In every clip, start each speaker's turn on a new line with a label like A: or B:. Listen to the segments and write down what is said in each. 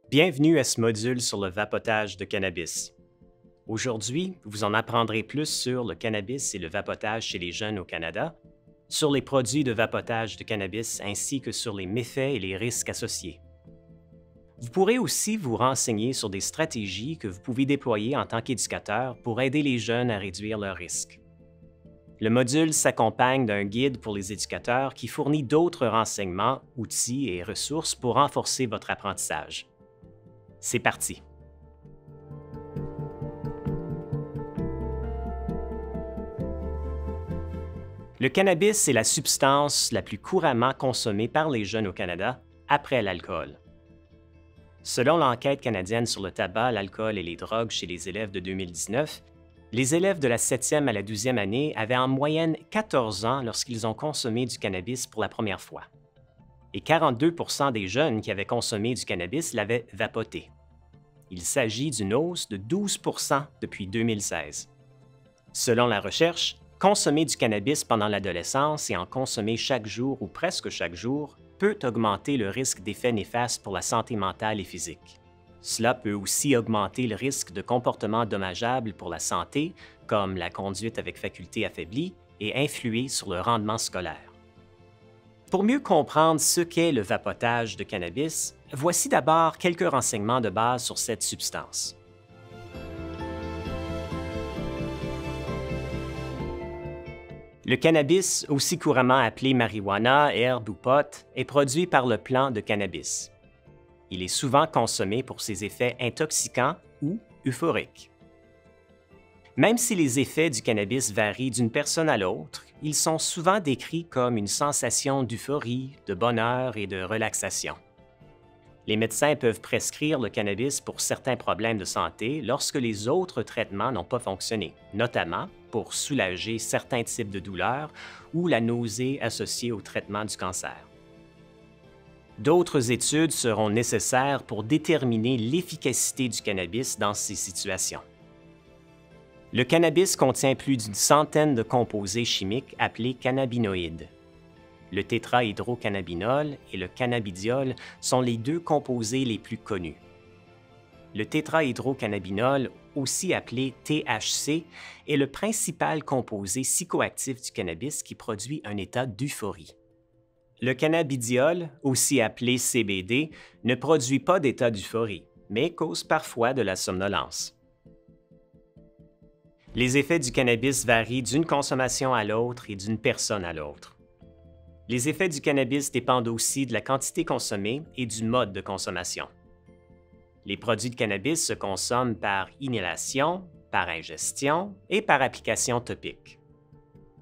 A: Bienvenue à ce module sur le vapotage de cannabis. Aujourd'hui, vous en apprendrez plus sur le cannabis et le vapotage chez les jeunes au Canada, sur les produits de vapotage de cannabis ainsi que sur les méfaits et les risques associés. Vous pourrez aussi vous renseigner sur des stratégies que vous pouvez déployer en tant qu'éducateur pour aider les jeunes à réduire leurs risques. Le module s'accompagne d'un guide pour les éducateurs qui fournit d'autres renseignements, outils et ressources pour renforcer votre apprentissage. C'est parti! Le cannabis est la substance la plus couramment consommée par les jeunes au Canada après l'alcool. Selon l'enquête canadienne sur le tabac, l'alcool et les drogues chez les élèves de 2019, les élèves de la 7e à la 12e année avaient en moyenne 14 ans lorsqu'ils ont consommé du cannabis pour la première fois. Et 42 % des jeunes qui avaient consommé du cannabis l'avaient vapoté. Il s'agit d'une hausse de 12 % depuis 2016. Selon la recherche, consommer du cannabis pendant l'adolescence et en consommer chaque jour ou presque chaque jour peut augmenter le risque d'effets néfastes pour la santé mentale et physique. Cela peut aussi augmenter le risque de comportements dommageables pour la santé, comme la conduite avec faculté affaiblie, et influer sur le rendement scolaire. Pour mieux comprendre ce qu'est le vapotage de cannabis, voici d'abord quelques renseignements de base sur cette substance. Le cannabis, aussi couramment appelé marijuana, herbe ou pot, est produit par le plant de cannabis. Il est souvent consommé pour ses effets intoxicants ou euphoriques. Même si les effets du cannabis varient d'une personne à l'autre, ils sont souvent décrits comme une sensation d'euphorie, de bonheur et de relaxation. Les médecins peuvent prescrire le cannabis pour certains problèmes de santé lorsque les autres traitements n'ont pas fonctionné, notamment pour soulager certains types de douleurs ou la nausée associée au traitement du cancer. D'autres études seront nécessaires pour déterminer l'efficacité du cannabis dans ces situations. Le cannabis contient plus d'une centaine de composés chimiques appelés cannabinoïdes. Le tétrahydrocannabinol et le cannabidiol sont les deux composés les plus connus. Le tétrahydrocannabinol, aussi appelé THC, est le principal composé psychoactif du cannabis qui produit un état d'euphorie. Le cannabidiol, aussi appelé CBD, ne produit pas d'état d'euphorie, mais cause parfois de la somnolence. Les effets du cannabis varient d'une consommation à l'autre et d'une personne à l'autre. Les effets du cannabis dépendent aussi de la quantité consommée et du mode de consommation. Les produits de cannabis se consomment par inhalation, par ingestion et par application topique.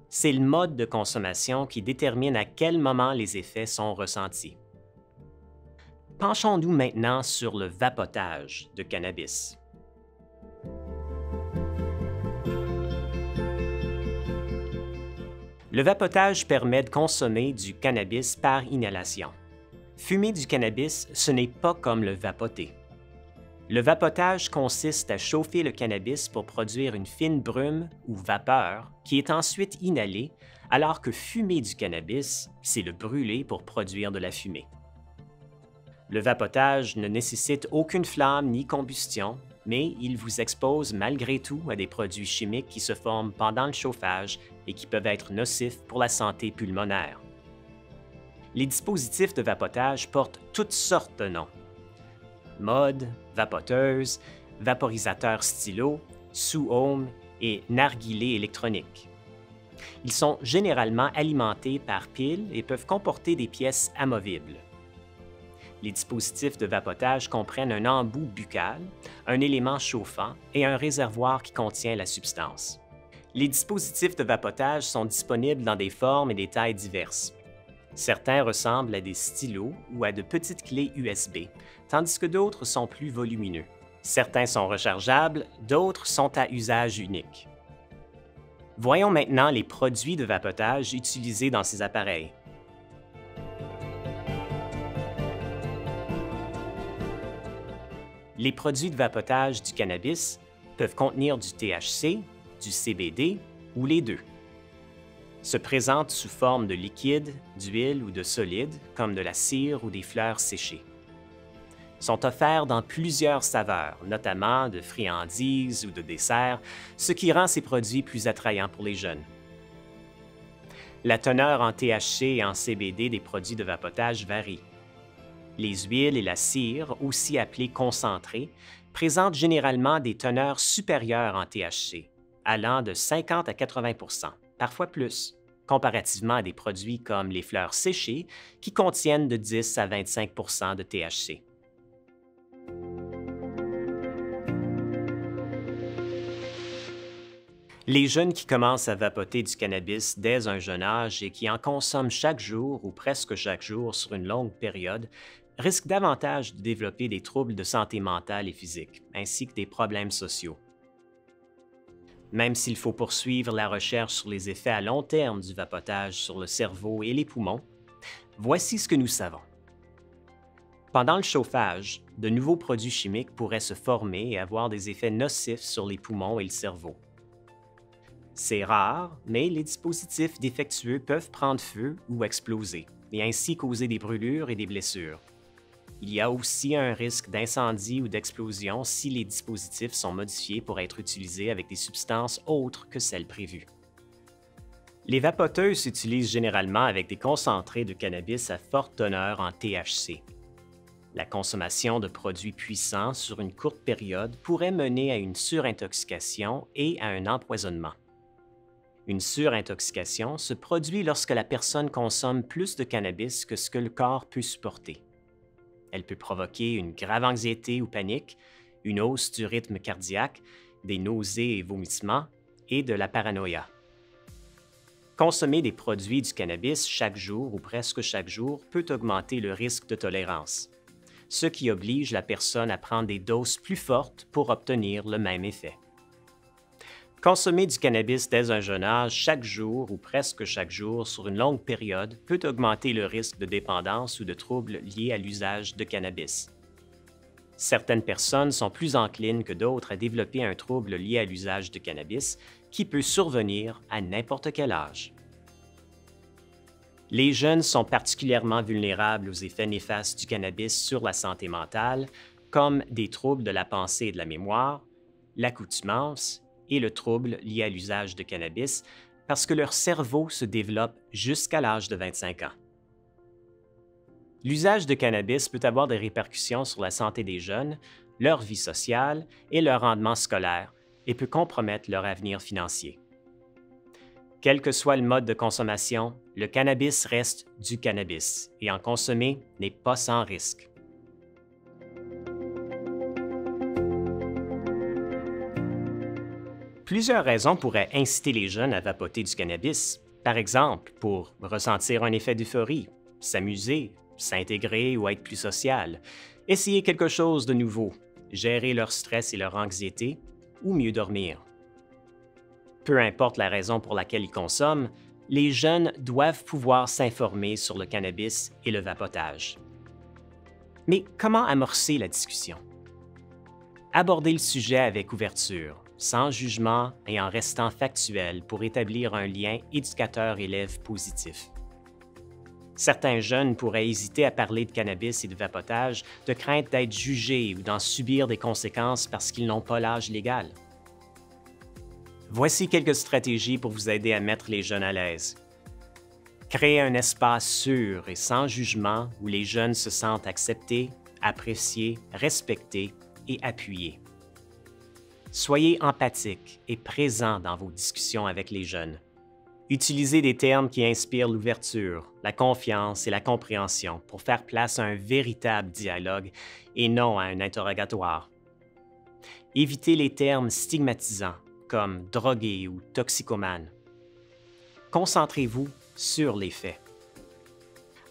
A: C'est le mode de consommation qui détermine à quel moment les effets sont ressentis. Penchons-nous maintenant sur le vapotage de cannabis. Le vapotage permet de consommer du cannabis par inhalation. Fumer du cannabis, ce n'est pas comme le vapoter. Le vapotage consiste à chauffer le cannabis pour produire une fine brume ou vapeur qui est ensuite inhalée, alors que fumer du cannabis, c'est le brûler pour produire de la fumée. Le vapotage ne nécessite aucune flamme ni combustion, mais il vous expose malgré tout à des produits chimiques qui se forment pendant le chauffage et qui peuvent être nocifs pour la santé pulmonaire. Les dispositifs de vapotage portent toutes sortes de noms. Mode, vapoteuse, vaporisateur stylo, sous-home et narguilé électronique. Ils sont généralement alimentés par pile et peuvent comporter des pièces amovibles. Les dispositifs de vapotage comprennent un embout buccal, un élément chauffant et un réservoir qui contient la substance. Les dispositifs de vapotage sont disponibles dans des formes et des tailles diverses. Certains ressemblent à des stylos ou à de petites clés USB, tandis que d'autres sont plus volumineux. Certains sont rechargeables, d'autres sont à usage unique. Voyons maintenant les produits de vapotage utilisés dans ces appareils. Les produits de vapotage du cannabis peuvent contenir du THC, du CBD ou les deux. Se présentent sous forme de liquide, d'huile ou de solide, comme de la cire ou des fleurs séchées. sont offerts dans plusieurs saveurs, notamment de friandises ou de desserts, ce qui rend ces produits plus attrayants pour les jeunes. La teneur en THC et en CBD des produits de vapotage varie. Les huiles et la cire, aussi appelées concentrées, présentent généralement des teneurs supérieures en THC, allant de 50 à 80 %, parfois plus, comparativement à des produits comme les fleurs séchées qui contiennent de 10 à 25 % de THC. Les jeunes qui commencent à vapoter du cannabis dès un jeune âge et qui en consomment chaque jour ou presque chaque jour sur une longue période risquent davantage de développer des troubles de santé mentale et physique, ainsi que des problèmes sociaux. Même s'il faut poursuivre la recherche sur les effets à long terme du vapotage sur le cerveau et les poumons, voici ce que nous savons. Pendant le chauffage, de nouveaux produits chimiques pourraient se former et avoir des effets nocifs sur les poumons et le cerveau. C'est rare, mais les dispositifs défectueux peuvent prendre feu ou exploser, et ainsi causer des brûlures et des blessures. Il y a aussi un risque d'incendie ou d'explosion si les dispositifs sont modifiés pour être utilisés avec des substances autres que celles prévues. Les vapoteuses s'utilisent généralement avec des concentrés de cannabis à forte teneur en THC. La consommation de produits puissants sur une courte période pourrait mener à une surintoxication et à un empoisonnement. Une surintoxication se produit lorsque la personne consomme plus de cannabis que ce que le corps peut supporter. Elle peut provoquer une grave anxiété ou panique, une hausse du rythme cardiaque, des nausées et vomissements et de la paranoïa. Consommer des produits du cannabis chaque jour ou presque chaque jour peut augmenter le risque de tolérance, ce qui oblige la personne à prendre des doses plus fortes pour obtenir le même effet. Consommer du cannabis dès un jeune âge chaque jour ou presque chaque jour sur une longue période peut augmenter le risque de dépendance ou de troubles liés à l'usage de cannabis. Certaines personnes sont plus enclines que d'autres à développer un trouble lié à l'usage de cannabis qui peut survenir à n'importe quel âge. Les jeunes sont particulièrement vulnérables aux effets néfastes du cannabis sur la santé mentale, comme des troubles de la pensée et de la mémoire, l'accoutumance et le trouble lié à l'usage de cannabis parce que leur cerveau se développe jusqu'à l'âge de 25 ans. L'usage de cannabis peut avoir des répercussions sur la santé des jeunes, leur vie sociale et leur rendement scolaire et peut compromettre leur avenir financier. Quel que soit le mode de consommation, le cannabis reste du cannabis et en consommer n'est pas sans risque. Plusieurs raisons pourraient inciter les jeunes à vapoter du cannabis. Par exemple, pour ressentir un effet d'euphorie, s'amuser, s'intégrer ou être plus social, essayer quelque chose de nouveau, gérer leur stress et leur anxiété, ou mieux dormir. Peu importe la raison pour laquelle ils consomment, les jeunes doivent pouvoir s'informer sur le cannabis et le vapotage. Mais comment amorcer la discussion? Aborder le sujet avec ouverture, sans jugement et en restant factuel pour établir un lien éducateur-élève positif. Certains jeunes pourraient hésiter à parler de cannabis et de vapotage de crainte d'être jugés ou d'en subir des conséquences parce qu'ils n'ont pas l'âge légal. Voici quelques stratégies pour vous aider à mettre les jeunes à l'aise. Créer un espace sûr et sans jugement où les jeunes se sentent acceptés, appréciés, respectés et appuyés. Soyez empathique et présent dans vos discussions avec les jeunes. Utilisez des termes qui inspirent l'ouverture, la confiance et la compréhension pour faire place à un véritable dialogue et non à un interrogatoire. Évitez les termes stigmatisants comme drogué ou toxicomane. Concentrez-vous sur les faits.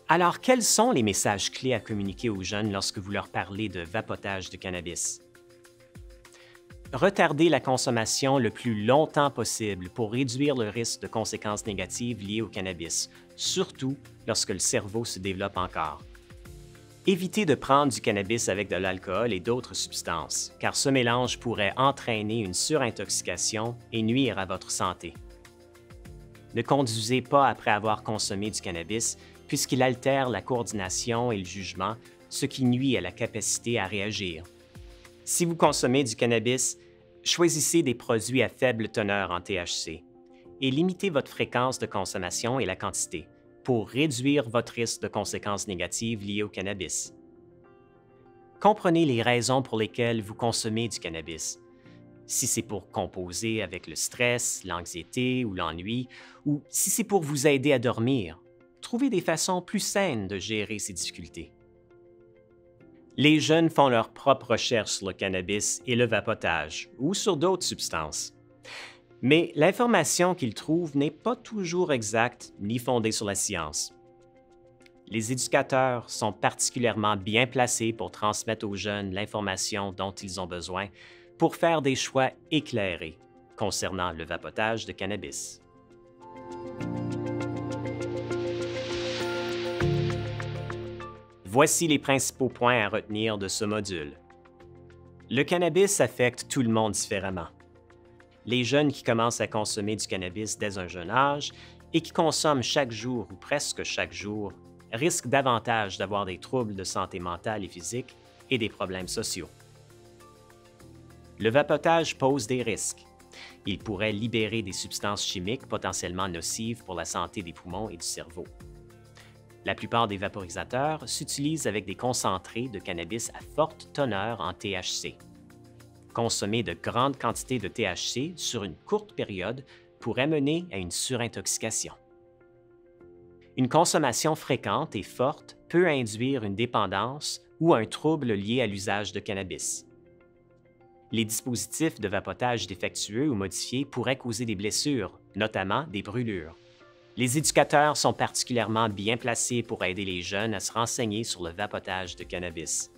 A: Alors, quels sont les messages clés à communiquer aux jeunes lorsque vous leur parlez de vapotage de cannabis? Retardez la consommation le plus longtemps possible pour réduire le risque de conséquences négatives liées au cannabis, surtout lorsque le cerveau se développe encore. Évitez de prendre du cannabis avec de l'alcool et d'autres substances, car ce mélange pourrait entraîner une surintoxication et nuire à votre santé. Ne conduisez pas après avoir consommé du cannabis, puisqu'il altère la coordination et le jugement, ce qui nuit à la capacité à réagir. Si vous consommez du cannabis, choisissez des produits à faible teneur en THC et limitez votre fréquence de consommation et la quantité pour réduire votre risque de conséquences négatives liées au cannabis. Comprenez les raisons pour lesquelles vous consommez du cannabis. Si c'est pour composer avec le stress, l'anxiété ou l'ennui, ou si c'est pour vous aider à dormir, trouvez des façons plus saines de gérer ces difficultés. Les jeunes font leurs propres recherches sur le cannabis et le vapotage, ou sur d'autres substances. Mais l'information qu'ils trouvent n'est pas toujours exacte ni fondée sur la science. Les éducateurs sont particulièrement bien placés pour transmettre aux jeunes l'information dont ils ont besoin pour faire des choix éclairés concernant le vapotage de cannabis. Voici les principaux points à retenir de ce module. Le cannabis affecte tout le monde différemment. Les jeunes qui commencent à consommer du cannabis dès un jeune âge et qui consomment chaque jour ou presque chaque jour risquent davantage d'avoir des troubles de santé mentale et physique et des problèmes sociaux. Le vapotage pose des risques. Il pourrait libérer des substances chimiques potentiellement nocives pour la santé des poumons et du cerveau. La plupart des vaporisateurs s'utilisent avec des concentrés de cannabis à forte teneur en THC. Consommer de grandes quantités de THC sur une courte période pourrait mener à une surintoxication. Une consommation fréquente et forte peut induire une dépendance ou un trouble lié à l'usage de cannabis. Les dispositifs de vapotage défectueux ou modifiés pourraient causer des blessures, notamment des brûlures. Les éducateurs sont particulièrement bien placés pour aider les jeunes à se renseigner sur le vapotage de cannabis.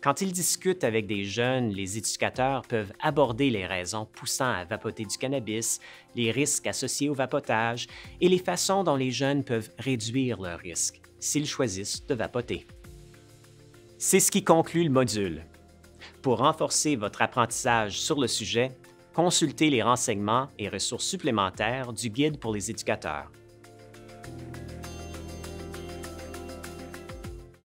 A: Quand ils discutent avec des jeunes, les éducateurs peuvent aborder les raisons poussant à vapoter du cannabis, les risques associés au vapotage et les façons dont les jeunes peuvent réduire leurs risques s'ils choisissent de vapoter. C'est ce qui conclut le module. Pour renforcer votre apprentissage sur le sujet, consultez les renseignements et ressources supplémentaires du Guide pour les éducateurs,